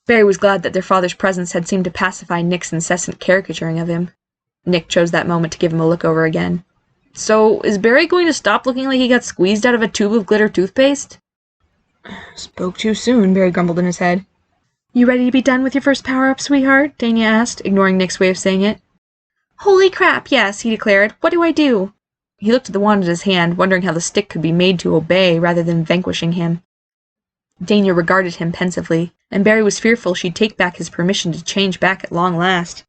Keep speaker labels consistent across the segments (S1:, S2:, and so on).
S1: Barry was glad that their father's presence had seemed to pacify Nick's incessant caricaturing of him. Nick chose that moment to give him a look over again. So, is Barry going to stop looking like he got squeezed out of a tube of glitter toothpaste? Spoke too soon, Barry grumbled in his head. You ready to be done with your first power-up, sweetheart? Dania asked, ignoring Nick's way of saying it. Holy crap, yes, he declared. What do I do? He looked at the wand in his hand, wondering how the stick could be made to obey rather than vanquishing him. Dania regarded him pensively, and Barry was fearful she'd take back his permission to change back at long last.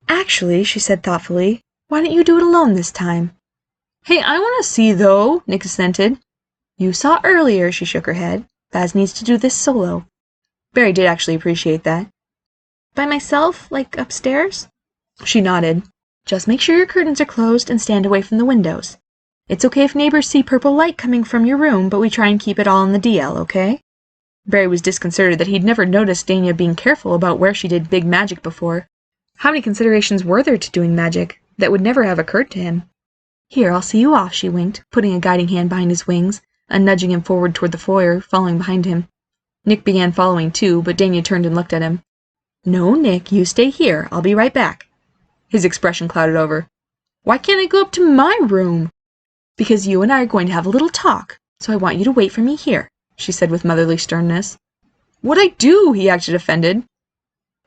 S1: Actually, she said thoughtfully, why don't you do it alone this time? Hey, I want to see, though, Nick assented. You saw earlier, she shook her head. Baz needs to do this solo. Barry did actually appreciate that. By myself, like upstairs? She nodded. Just make sure your curtains are closed and stand away from the windows. It's okay if neighbors see purple light coming from your room, but we try and keep it all in the DL, okay? Barry was disconcerted that he'd never noticed Dania being careful about where she did big magic before. How many considerations were there to doing magic that would never have occurred to him? Here, I'll see you off, she winked, putting a guiding hand behind his wings, and nudging him forward toward the foyer, following behind him. Nick began following too, but Dania turned and looked at him. No, Nick, you stay here. I'll be right back. His expression clouded over. Why can't I go up to my room? Because you and I are going to have a little talk, so I want you to wait for me here, she said with motherly sternness. What'd I do? He acted offended.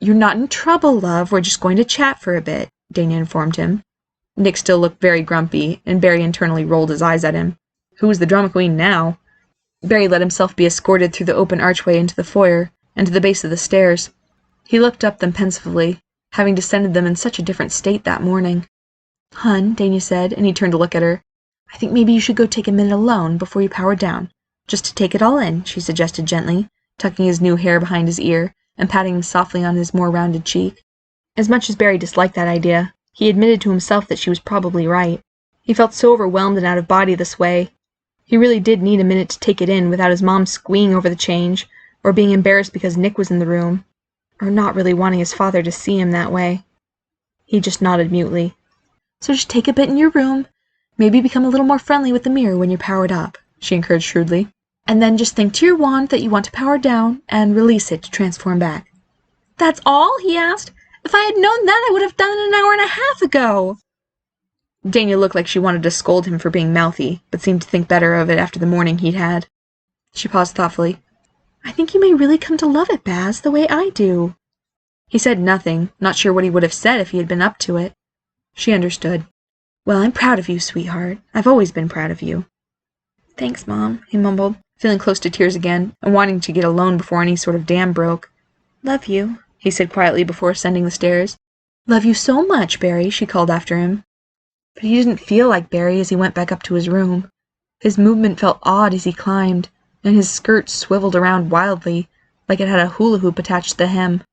S1: You're not in trouble, love. We're just going to chat for a bit, Dania informed him. Nick still looked very grumpy, and Barry internally rolled his eyes at him. Who was the drama queen now? Barry let himself be escorted through the open archway into the foyer, and to the base of the stairs. He looked up them pensively, having descended them in such a different state that morning. Hun, Dania said, and he turned to look at her. I think maybe you should go take a minute alone before you power down. Just to take it all in, she suggested gently, tucking his new hair behind his ear and patting him softly on his more rounded cheek. As much as Barry disliked that idea, he admitted to himself that she was probably right. He felt so overwhelmed and out of body this way. He really did need a minute to take it in without his mom squeeing over the change, or being embarrassed because Nick was in the room, or not really wanting his father to see him that way. He just nodded mutely. So just take a bit in your room, maybe become a little more friendly with the mirror when you're powered up, she encouraged shrewdly. And then just think to your wand that you want to power down and release it to transform back. That's all? He asked. If I had known that, I would have done it an hour and a half ago. Dania looked like she wanted to scold him for being mouthy, but seemed to think better of it after the morning he'd had. She paused thoughtfully. I think you may really come to love it, Baz, the way I do. He said nothing, not sure what he would have said if he had been up to it. She understood. Well, I'm proud of you, sweetheart. I've always been proud of you. Thanks, Mom, he mumbled, feeling close to tears again, and wanting to get alone before any sort of dam broke. Love you, he said quietly before ascending the stairs. Love you so much, Barry, she called after him. But he didn't feel like Barry as he went back up to his room. His movement felt odd as he climbed, and his skirt swiveled around wildly, like it had a hula hoop attached to the hem.